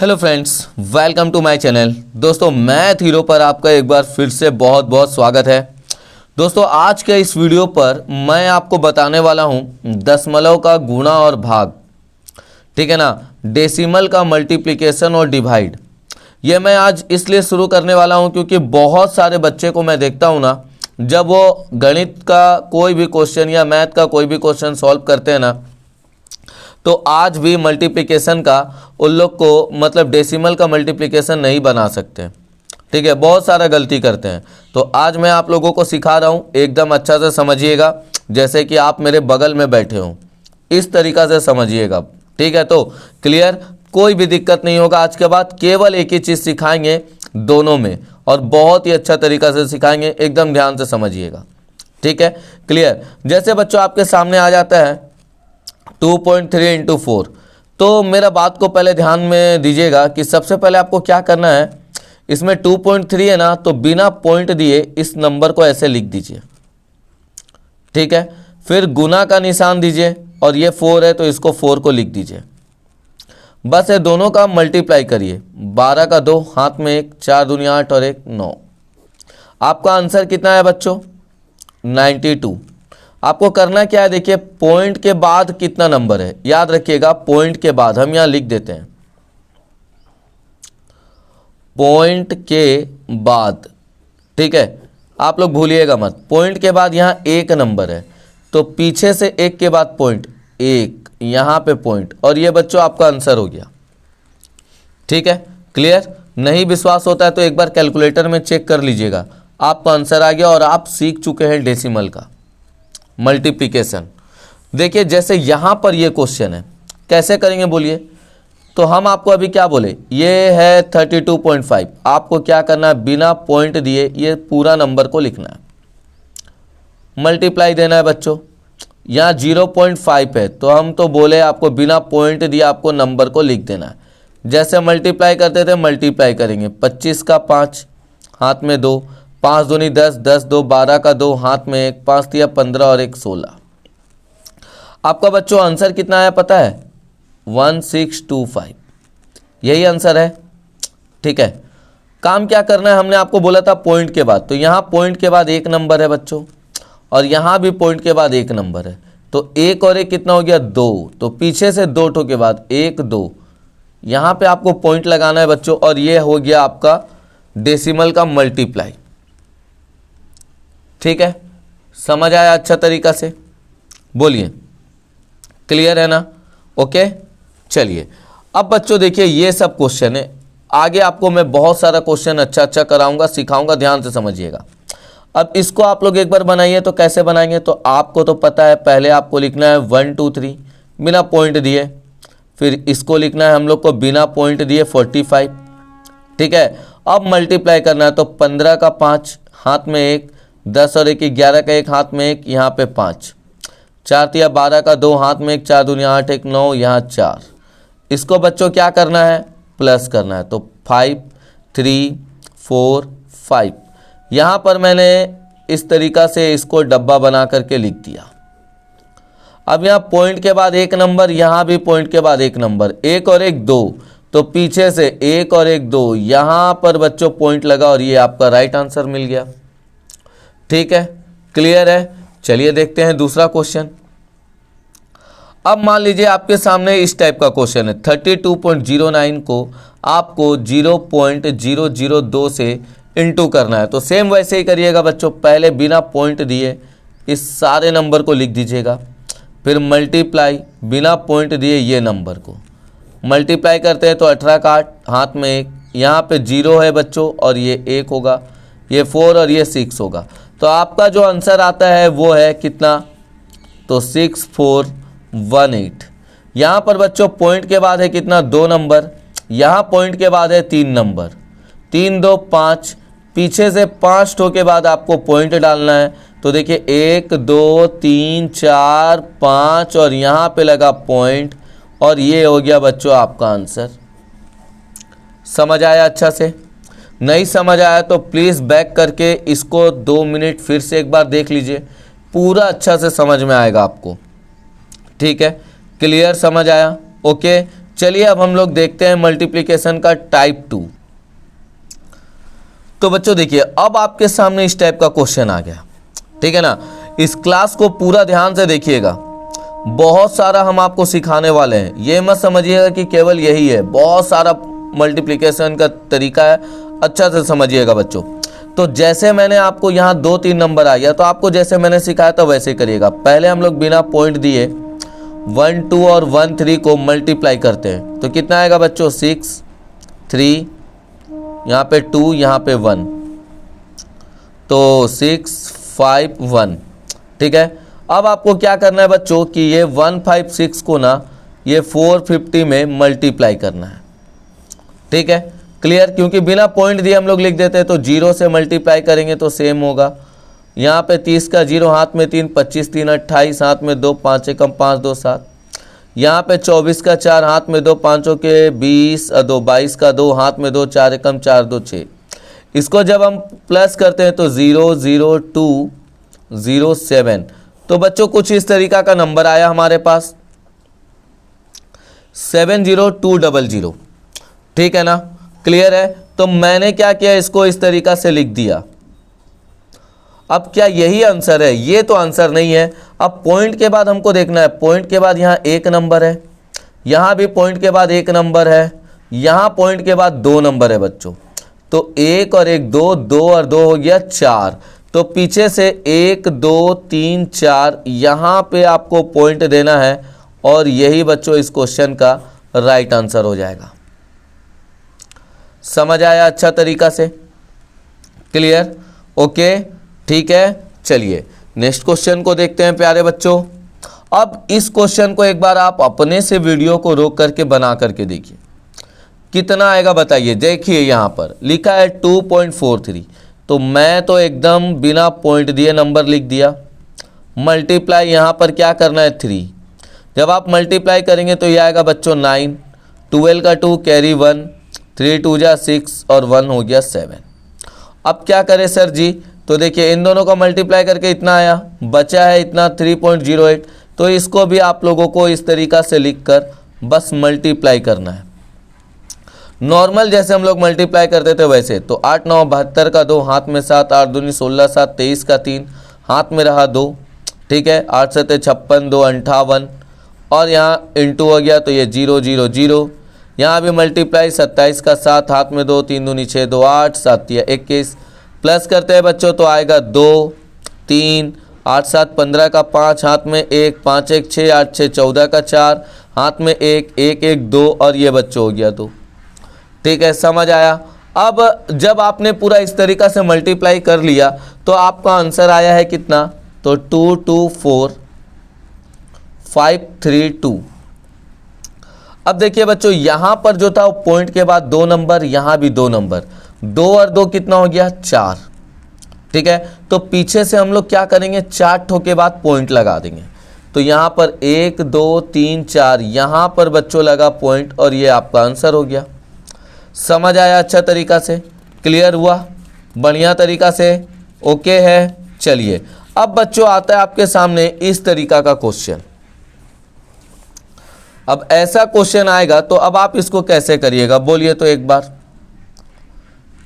Hello friends, welcome to my channel. दोस्तों, math hero पर आपका एक बार फिर से बहुत बहुत स्वागत है। दोस्तों, आज के इस वीडियो पर मैं आपको बताने वाला हूं दशमलव का गुणा और भाग, ठीक है ना, डेसिमल का मल्टीप्लिकेशन और डिवाइड। ये मैं आज इसलिए शुरू करने वाला हूं क्योंकि बहुत सारे बच्चे को मैं देखता हूं ना, जब वो गणित का कोई भी क्वेश्चन या मैथ का कोई भी क्वेश्चन सॉल्व करते हैं ना, तो आज भी मल्टीप्लिकेशन का उन लोग को मतलब डेसिमल का मल्टीप्लिकेशन नहीं बना सकते। ठीक है, बहुत सारा गलती करते हैं। तो आज मैं आप लोगों को सिखा रहा हूँ, एकदम अच्छा से समझिएगा, जैसे कि आप मेरे बगल में बैठे हो, इस तरीक़ा से समझिएगा। ठीक है, तो क्लियर, कोई भी दिक्कत नहीं होगा। आज के बाद केवल एक ही चीज़ सिखाएंगे दोनों में, और बहुत ही अच्छा तरीक़ा से सिखाएंगे, एकदम ध्यान से समझिएगा। ठीक है, क्लियर। जैसे बच्चों आपके सामने आ जाता है 2.3 इंटू 4, तो मेरा बात को पहले ध्यान में दीजिएगा कि सबसे पहले आपको क्या करना है, इसमें 2.3 है ना, तो बिना पॉइंट दिए इस नंबर को ऐसे लिख दीजिए। ठीक है, फिर गुना का निशान दीजिए, और ये 4 है तो इसको 4 को लिख दीजिए। बस ये दोनों का मल्टीप्लाई करिए, 12 का 2, हाथ में 1, 4 दूनी 8 और 1 9। आपका आंसर कितना है बच्चों? 92। आपको करना क्या है, देखिए पॉइंट के बाद कितना नंबर है, याद रखिएगा। पॉइंट के बाद हम यहां लिख देते हैं, पॉइंट के बाद। ठीक है, आप लोग भूलिएगा मत, पॉइंट के बाद यहां एक नंबर है, तो पीछे से एक के बाद पॉइंट, एक यहां पे पॉइंट, और ये बच्चों आपका आंसर हो गया। ठीक है, क्लियर। नहीं विश्वास होता है तो एक बार कैलकुलेटर में चेक कर लीजिएगा, आपका आंसर आ गया और आप सीख चुके हैं डेसिमल का मल्टीप्लिकेशन। देखिए जैसे यहाँ पर ये क्वेश्चन है, कैसे करेंगे बोलिए? तो हम आपको अभी क्या बोले, ये है 32.5। आपको क्या करना है, बिना पॉइंट दिए ये पूरा नंबर को लिखना है, मल्टीप्लाई देना है बच्चों। यहाँ 0.5 है, तो हम तो बोले आपको बिना पॉइंट दिए आपको नंबर को लिख देना है। जैसे मल्टीप्लाई करते थे मल्टीप्लाई करेंगे, 25 का 5, हाथ में 2, 5 दूनी 10, 10 2 12 का 2, हाथ में 1, 5 दिया 15 और 1 16। आपका बच्चों आंसर कितना आया पता है? 1625। यही आंसर है। ठीक है, काम क्या करना है, हमने आपको बोला था पॉइंट के बाद, तो यहाँ पॉइंट के बाद एक नंबर है बच्चों, और यहाँ भी पॉइंट के बाद एक नंबर है, तो एक और एक कितना हो गया? 2। तो पीछे से 2 ठो के बाद 1 2, यहाँ पे आपको पॉइंट लगाना है बच्चों, और ये हो गया आपका डेसिमल का मल्टीप्लाई। ठीक है, समझ आया अच्छा तरीका से? बोलिए, क्लियर है ना? ओके, चलिए अब बच्चों देखिए ये सब क्वेश्चन है, आगे आपको मैं बहुत सारा क्वेश्चन अच्छा अच्छा कराऊंगा, सिखाऊंगा, ध्यान से समझिएगा। अब इसको आप लोग एक बार बनाइए, तो कैसे बनाएंगे? तो आपको तो पता है, पहले आपको लिखना है 1 2 3 बिना पॉइंट दिए, फिर इसको लिखना है हम लोग को बिना पॉइंट दिए 45। ठीक है, अब मल्टीप्लाई करना है, तो 15 का 5, हाथ में 1, 10 और 1 11 का 1, हाथ में 1, यहाँ पे 5, 4 तिया 12 का 2, हाथ में 1, 4 दूनी 8 1 9, यहाँ 4। इसको बच्चों क्या करना है? प्लस करना है, तो 5 3 4 5। यहाँ पर मैंने इस तरीका से इसको डब्बा बना करके लिख दिया। अब यहाँ पॉइंट के बाद एक नंबर, यहाँ भी पॉइंट के बाद एक नंबर, 1 और 1 2, तो पीछे से 1 और 1 2, यहाँ पर बच्चों पॉइंट लगा, और ये आपका राइट आंसर मिल गया। ठीक है, क्लियर है। चलिए देखते हैं दूसरा क्वेश्चन। अब मान लीजिए आपके सामने इस टाइप का क्वेश्चन है, 32.09 को आपको 0.002 से इंटू करना है। तो सेम वैसे ही करिएगा बच्चों, पहले बिना पॉइंट दिए इस सारे नंबर को लिख दीजिएगा, फिर मल्टीप्लाई बिना पॉइंट दिए ये नंबर को मल्टीप्लाई करते हैं, तो 18 का 8, हाथ में 1, यहाँ पे 0 है बच्चों, और ये 1 होगा, ये 4 और ये 6 होगा। तो आपका जो आंसर आता है वो है कितना? तो 6418। यहाँ पर बच्चों पॉइंट के बाद है कितना? 2 नंबर, यहाँ पॉइंट के बाद है 3 नंबर, 3 2 5, पीछे से 5 ठो के बाद आपको पॉइंट डालना है। तो देखिए 1 2 3 4 5, और यहाँ पे लगा पॉइंट, और ये हो गया बच्चों आपका आंसर। समझ आया अच्छा से? नहीं समझ आया तो प्लीज़ बैक करके इसको 2 मिनट फिर से एक बार देख लीजिए, पूरा अच्छा से समझ में आएगा आपको। ठीक है, क्लियर, समझ आया? ओके, चलिए अब हम लोग देखते हैं मल्टीप्लिकेशन का टाइप 2। तो बच्चों देखिए, अब आपके सामने इस टाइप का क्वेश्चन आ गया, ठीक है ना। इस क्लास को पूरा ध्यान से देखिएगा, बहुत सारा हम आपको सिखाने वाले हैं। ये मत समझिएगा कि केवल यही है, बहुत सारा मल्टीप्लिकेशन का तरीका है, अच्छा से समझिएगा बच्चों। तो जैसे मैंने आपको यहाँ 2-3 नंबर आ गया, तो आपको जैसे मैंने सिखाया था वैसे करिएगा। पहले हम लोग बिना पॉइंट दिए 1 2 और 1 3 को मल्टीप्लाई करते हैं, तो कितना आएगा बच्चों 6 3, यहाँ पे 2, यहाँ पे 1, तो 6 5 1, ठीक है। अब आपको क्या करना है बच्चों कि ये 156 को ना ये 450 में मल्टीप्लाई करना है, ठीक है, क्लियर। क्योंकि बिना पॉइंट दिए हम लोग लिख देते हैं, तो 0 से मल्टीप्लाई करेंगे तो सेम होगा। यहाँ पे 30 का 0 हाथ में 3, 25 3 28, हाथ में 2, 5 एकम 5 2 7। यहाँ पे 24 का 4 हाथ में 2, 5 के 20 2, 22 का 2 हाथ में 2, 4 एकम 4 2 6। इसको जब हम प्लस करते हैं तो 0 0 2 0 7। तो बच्चों कुछ इस तरीका का नंबर आया हमारे पास 70200, ठीक है ना, क्लियर है। तो मैंने क्या किया, इसको इस तरीका से लिख दिया। अब क्या यही आंसर है? ये तो आंसर नहीं है। अब पॉइंट के बाद हमको देखना है, पॉइंट के बाद यहाँ एक नंबर है, यहाँ भी पॉइंट के बाद एक नंबर है, यहाँ पॉइंट के बाद 2 नंबर है बच्चों। तो 1 और 1 2, 2 और 2 हो गया 4। तो पीछे से 1 2 3 4 यहाँ पे आपको पॉइंट देना है, और यही बच्चों इस क्वेश्चन का राइट आंसर हो जाएगा। समझ आया अच्छा तरीका से? क्लियर? ओके, ठीक है। चलिए नेक्स्ट क्वेश्चन को देखते हैं प्यारे बच्चों। अब इस क्वेश्चन को एक बार आप अपने से वीडियो को रोक करके बना करके देखिए कितना आएगा, बताइए। देखिए यहाँ पर लिखा है 2.43, तो मैं तो एकदम बिना पॉइंट दिए नंबर लिख दिया। मल्टीप्लाई यहाँ पर क्या करना है 3, जब आप मल्टीप्लाई करेंगे तो ये आएगा बच्चों 9, 12 का 2 कैरी 1, 3 2 जा 6 और 1 हो गया 7। अब क्या करें सर जी? तो देखिए इन दोनों का मल्टीप्लाई करके इतना आया, बचा है इतना 3.08। तो इसको भी आप लोगों को इस तरीका से लिखकर बस मल्टीप्लाई करना है, नॉर्मल जैसे हम लोग मल्टीप्लाई करते थे वैसे। तो 8 9 72 का 2 हाथ में 7, 8 दूनी 16 7, 23 का 3 हाथ में रहा 2, ठीक है, 8 7 56 2 58, और यहाँ इंटू हो गया तो ये 0 0 0। यहाँ भी मल्टीप्लाई 27 का 7 हाथ में 2, 3 दूनी 6 2 8 7 या 21, प्लस करते हैं बच्चों तो आएगा 2 3 8 7 15 का 5 हाथ में 1, 5 1 6 8 6 14 का 4 हाथ में 1 1 1 2, और ये बच्चों हो गया 2, ठीक है। समझ आया? अब जब आपने पूरा इस तरीका से मल्टीप्लाई कर लिया तो आपका आंसर आया है कितना, तो 224532। अब देखिए बच्चों यहाँ पर जो था पॉइंट के बाद 2 नंबर, यहाँ भी 2 नंबर, 2 और 2 कितना हो गया 4, ठीक है। तो पीछे से हम लोग क्या करेंगे, 4 ठो के बाद पॉइंट लगा देंगे। तो यहाँ पर 1 2 3 4 यहाँ पर बच्चों लगा पॉइंट, और ये आपका आंसर हो गया। समझ आया अच्छा तरीका से? क्लियर हुआ? बढ़िया तरीका से ओके है। चलिए अब बच्चों आता है आपके सामने इस तरीका का क्वेश्चन। अब ऐसा क्वेश्चन आएगा तो अब आप इसको कैसे करिएगा, बोलिए तो एक बार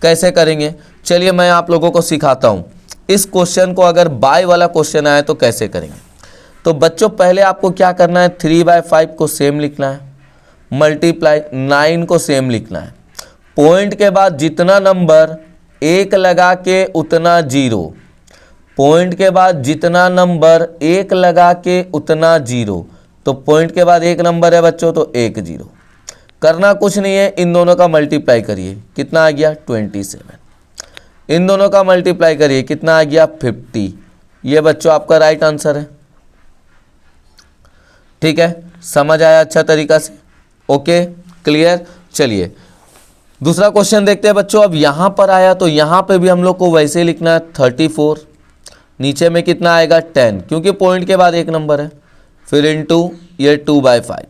कैसे करेंगे। चलिए मैं आप लोगों को सिखाता हूं। इस क्वेश्चन को अगर बाय वाला क्वेश्चन आए तो कैसे करेंगे। तो बच्चों पहले आपको क्या करना है, 3/5 को सेम लिखना है, मल्टीप्लाई 9 को सेम लिखना है, पॉइंट के बाद जितना नंबर 1 लगा के उतना 0, पॉइंट के बाद जितना नंबर 1 लगा के उतना 0। तो पॉइंट के बाद एक नंबर है बच्चों तो 1 0। करना कुछ नहीं है, इन दोनों का मल्टीप्लाई करिए, कितना आ गया 27। इन दोनों का मल्टीप्लाई करिए, कितना आ गया 50। ये बच्चों आपका राइट आंसर है, ठीक है। समझ आया अच्छा तरीका से? Okay, clear. चलिए दूसरा क्वेश्चन देखते हैं बच्चों। अब यहाँ पर आया तो यहाँ पे भी हम लोग को वैसे ही लिखना है 34, नीचे में कितना आएगा 10, क्योंकि पॉइंट के बाद एक नंबर है, फिर इनटू ये 2/5।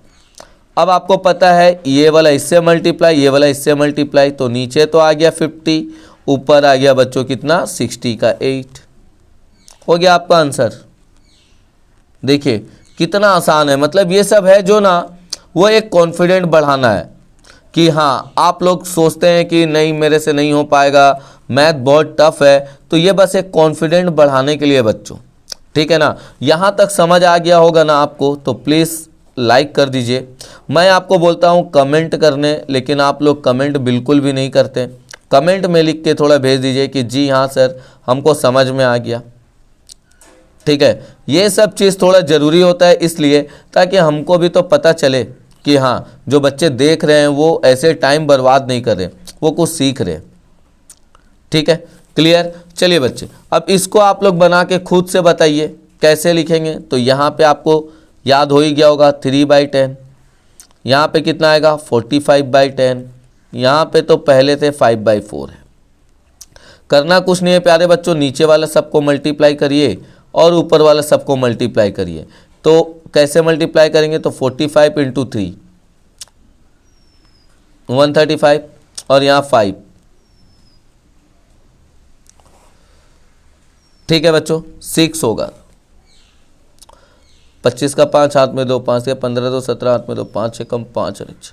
अब आपको पता है ये वाला इससे मल्टीप्लाई, ये वाला इससे मल्टीप्लाई, तो नीचे तो आ गया 50, ऊपर आ गया बच्चों कितना 60 का 8। हो गया आपका आंसर। देखिए कितना आसान है, मतलब ये सब है जो ना वो एक कॉन्फिडेंट बढ़ाना है कि हाँ, आप लोग सोचते हैं कि नहीं मेरे से नहीं हो पाएगा, मैथ बहुत टफ है, तो ये बस एक कॉन्फिडेंट बढ़ाने के लिए बच्चों, ठीक है ना। यहाँ तक समझ आ गया होगा ना आपको, तो प्लीज़ लाइक कर दीजिए। मैं आपको बोलता हूँ कमेंट करने, लेकिन आप लोग कमेंट बिल्कुल भी नहीं करते। कमेंट में लिख के थोड़ा भेज दीजिए कि जी हाँ सर, हमको समझ में आ गया, ठीक है। ये सब चीज़ थोड़ा ज़रूरी होता है, इसलिए ताकि हमको भी तो पता चले कि हाँ, जो बच्चे देख रहे हैं वो ऐसे टाइम बर्बाद नहीं कर रहे, वो कुछ सीख रहे, ठीक है। क्लियर। चलिए बच्चे, अब इसको आप लोग बना के खुद से बताइए कैसे लिखेंगे। तो यहाँ पे आपको याद हो ही गया होगा 3/10, यहाँ पे कितना आएगा 45/10, यहाँ पे तो पहले से 5/4 है। करना कुछ नहीं है प्यारे बच्चों, नीचे वाला सबको मल्टीप्लाई करिए और ऊपर वाला सबको मल्टीप्लाई करिए। तो कैसे मल्टीप्लाई करेंगे, तो 45 × 3 135 और यहाँ 5, ठीक है बच्चों। 6 होगा, 25 का 5 हाथ में 2, 5 के 15 2 17 हाथ में 2, 5 से कम 5 रिच,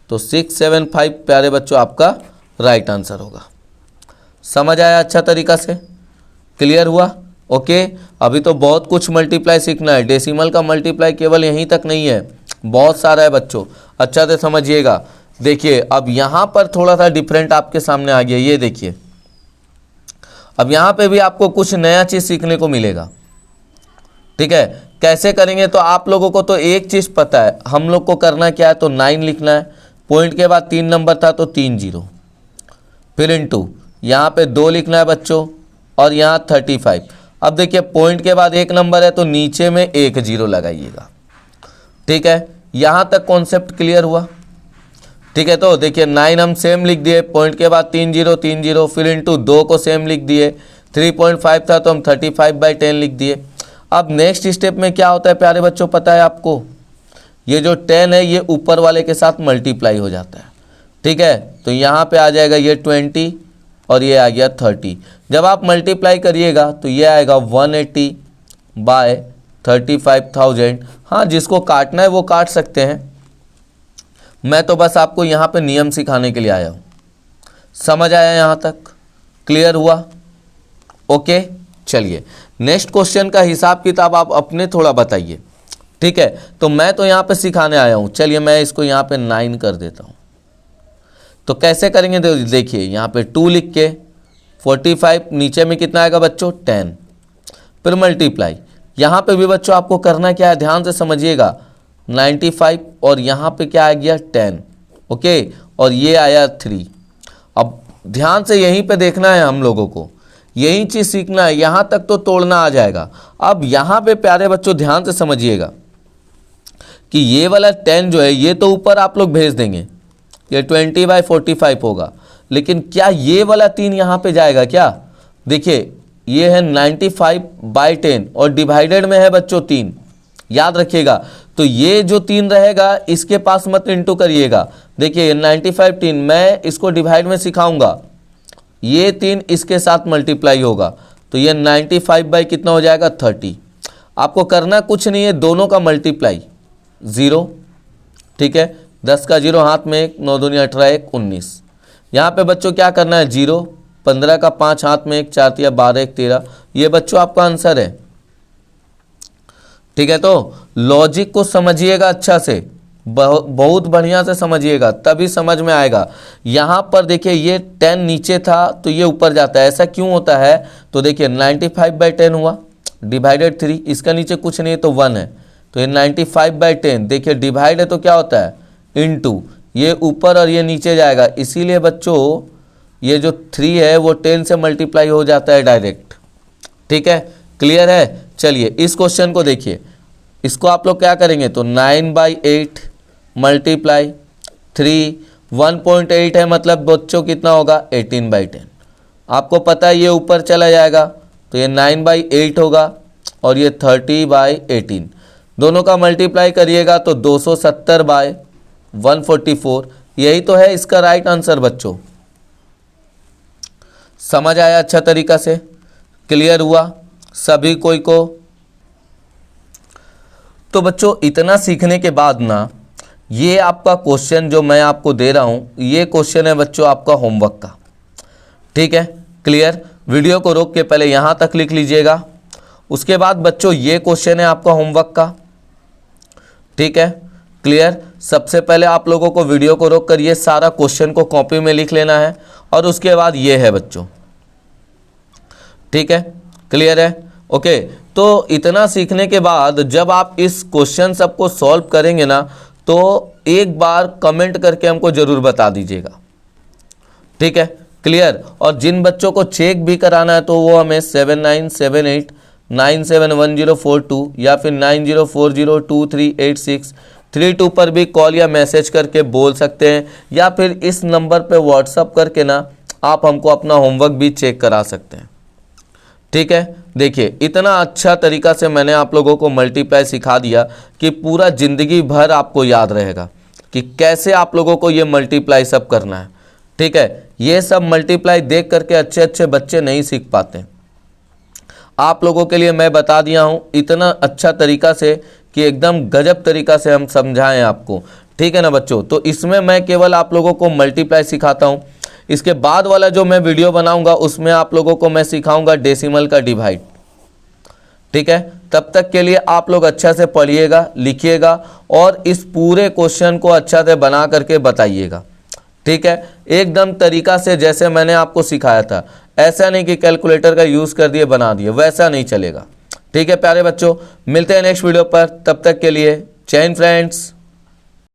तो 675 प्यारे बच्चों आपका राइट आंसर होगा। समझ आया अच्छा तरीका से, क्लियर हुआ। ओके, अभी तो बहुत कुछ मल्टीप्लाई सीखना है। डेसिमल का मल्टीप्लाई केवल यहीं तक नहीं है, बहुत सारा है बच्चों, अच्छा से समझिएगा। देखिए अब यहाँ पर थोड़ा सा डिफरेंट आपके सामने आ गया, ये देखिए। अब यहाँ पे भी आपको कुछ नया चीज़ सीखने को मिलेगा, ठीक है। कैसे करेंगे, तो आप लोगों को तो एक चीज़ पता है, हम लोग को करना क्या है, तो 9 लिखना है, पॉइंट के बाद 3 नंबर था तो 3 0, फिर इनटू यहाँ पे 2 लिखना है बच्चों, और यहाँ 35। अब देखिए पॉइंट के बाद 1 नंबर है तो नीचे में 1 0 लगाइएगा, ठीक है। यहाँ तक कॉन्सेप्ट क्लियर हुआ, ठीक है। तो देखिए 9 हम सेम लिख दिए, पॉइंट के बाद 3 0 3 0, फिर इनटू 2 को सेम लिख दिए, 3.5 था तो हम 35/10 लिख दिए। अब नेक्स्ट स्टेप में क्या होता है प्यारे बच्चों, पता है आपको, ये जो 10 है ये ऊपर वाले के साथ मल्टीप्लाई हो जाता है, ठीक है। तो यहाँ पे आ जाएगा ये 20 और ये आ गया 30। जब आप मल्टीप्लाई करिएगा तो ये आएगा 180/35,000। हाँ, जिसको काटना है वो काट सकते हैं, मैं तो बस आपको यहाँ पे नियम सिखाने के लिए आया हूँ। समझ आया यहाँ तक, क्लियर हुआ। ओके, चलिए नेक्स्ट क्वेश्चन का हिसाब किताब आप अपने थोड़ा बताइए, ठीक है। तो मैं तो यहाँ पे सिखाने आया हूँ, चलिए मैं इसको यहाँ पे 9 कर देता हूँ। तो कैसे करेंगे, देखिए यहाँ पे 2 लिख के 45, नीचे में कितना आएगा बच्चों 10, फिर मल्टीप्लाई। यहाँ पे भी बच्चों आपको करना क्या है, ध्यान से समझिएगा, 95 और यहाँ पे क्या आ गया 10, ओके, और ये आया 3। अब ध्यान से यहीं पे देखना है हम लोगों को, यही चीज़ सीखना है, यहाँ तक तो तोड़ना आ जाएगा। अब यहाँ पे प्यारे बच्चों ध्यान से समझिएगा कि ये वाला 10 जो है ये तो ऊपर आप लोग भेज देंगे, ये 20/45 होगा, लेकिन क्या ये वाला 3 यहाँ पे जाएगा क्या। देखिए ये है 95/10 और डिवाइडेड में है बच्चों 3, याद रखिएगा। तो ये जो 3 रहेगा इसके पास मत इंटू करिएगा। देखिए 95 3, मैं इसको डिवाइड में सिखाऊंगा, ये 3 इसके साथ मल्टीप्लाई होगा, तो ये 95 कितना हो जाएगा 30। आपको करना कुछ नहीं है, दोनों का मल्टीप्लाई 0, ठीक है। 10 का 0 हाथ में 1, 9 दूनी 18 1 19। यहाँ पे बच्चों क्या करना है 0, 15 का 5 हाथ में 1, 4 3 12 1 13। ये बच्चों आपका आंसर है, ठीक है। तो लॉजिक को समझिएगा अच्छा से, बहुत बढ़िया से समझिएगा, तभी समझ में आएगा। यहाँ पर देखिए ये 10 नीचे था तो ये ऊपर जाता है, ऐसा क्यों होता है, तो देखिए 95/10 हुआ डिवाइडेड 3, इसका नीचे कुछ नहीं है तो 1 है, तो ये 95/10, देखिए डिवाइड है तो क्या होता है इनटू, ये ऊपर और ये नीचे जाएगा, इसीलिए बच्चों ये जो 3 है वो 10 से मल्टीप्लाई हो जाता है डायरेक्ट, ठीक है। क्लियर है। चलिए इस क्वेश्चन को देखिए, इसको आप लोग क्या करेंगे, तो 9/8 मल्टीप्लाई 3, 1.8 है, मतलब बच्चों कितना होगा 18/10। आपको पता है ये ऊपर चला जाएगा तो ये 9/8 होगा और ये 30/18, दोनों का मल्टीप्लाई करिएगा तो 270/144, यही तो है इसका राइट आंसर बच्चों। समझ आया अच्छा तरीका से, क्लियर हुआ सभी कोई को। तो बच्चों इतना सीखने के बाद ना ये आपका क्वेश्चन जो मैं आपको दे रहा हूँ, ये क्वेश्चन है बच्चों आपका होमवर्क का। ठीक है, क्लियर। वीडियो को रोक के पहले यहाँ तक लिख लीजिएगा। उसके बाद बच्चों ये क्वेश्चन है आपका होमवर्क का। ठीक है, क्लियर। सबसे पहले आप लोगों को वीडियो को रोक कर ये सारा क्वेश्चन को कॉपी में लिख लेना है और उसके बाद ये है बच्चों। ठीक है, क्लियर है। ओके, तो इतना सीखने के बाद जब आप इस क्वेश्चन सबको सॉल्व करेंगे ना, तो एक बार कमेंट करके हमको जरूर बता दीजिएगा। ठीक है, क्लियर। और जिन बच्चों को चेक भी कराना है तो वो हमें 7978971042 या फिर 9040238632 पर भी कॉल या मैसेज करके बोल सकते हैं, या फिर इस नंबर पे व्हाट्सअप करके ना आप हमको अपना होमवर्क भी चेक करा सकते हैं। ठीक है, देखिए इतना अच्छा तरीका से मैंने आप लोगों को मल्टीप्लाई सिखा दिया कि पूरा ज़िंदगी भर आपको याद रहेगा कि कैसे आप लोगों को ये मल्टीप्लाई सब करना है। ठीक है, ये सब मल्टीप्लाई देख करके अच्छे अच्छे बच्चे नहीं सीख पाते। आप लोगों के लिए मैं बता दिया हूँ इतना अच्छा तरीका से कि एकदम गजब तरीका से हम समझाएं आपको। ठीक है ना बच्चों, तो इसमें मैं केवल आप लोगों को मल्टीप्लाई सिखाता हूँ। इसके बाद वाला जो मैं वीडियो बनाऊंगा उसमें आप लोगों को मैं सिखाऊंगा डेसिमल का डिवाइड। ठीक है, तब तक के लिए आप लोग अच्छा से पढ़िएगा, लिखिएगा और इस पूरे क्वेश्चन को अच्छा से बना करके बताइएगा। ठीक है, एकदम तरीका से जैसे मैंने आपको सिखाया था, ऐसा नहीं कि कैलकुलेटर का यूज़ कर दिए बना दिए, वैसा नहीं चलेगा। ठीक है प्यारे बच्चों, मिलते हैं नेक्स्ट वीडियो पर, तब तक के लिए जय हिंद फ्रेंड्स।